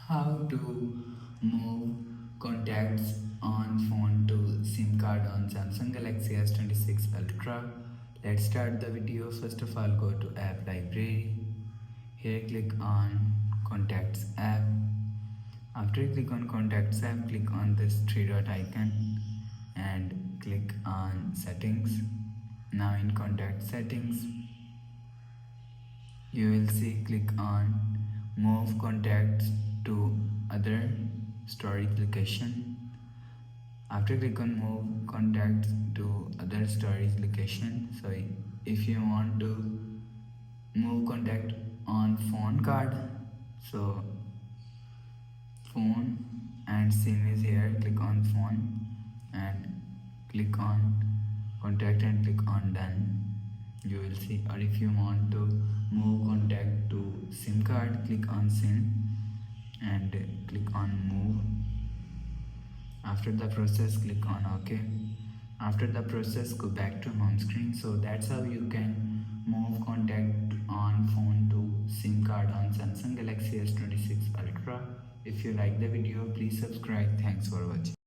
How to move contacts on phone to SIM card on Samsung Galaxy S26 Ultra. Let's start the video. First of all, go to app library. Here click on contacts app. After you click on contacts app, click on this three dot icon and click on settings. Now in contact settings, you will see click on move contacts to other storage location. After click on move contacts to other storage location, so if you want to move contact on phone card, so phone and SIM is here, click on phone and click on contact and click on done. You will see. Or if you want to move contact to SIM card, click on SIM and click on move. After the process, click on OK. After the process, go back to home screen. So that's how you can move contact on phone to SIM card on Samsung Galaxy S26 Ultra. If you like the video, please subscribe. Thanks for watching.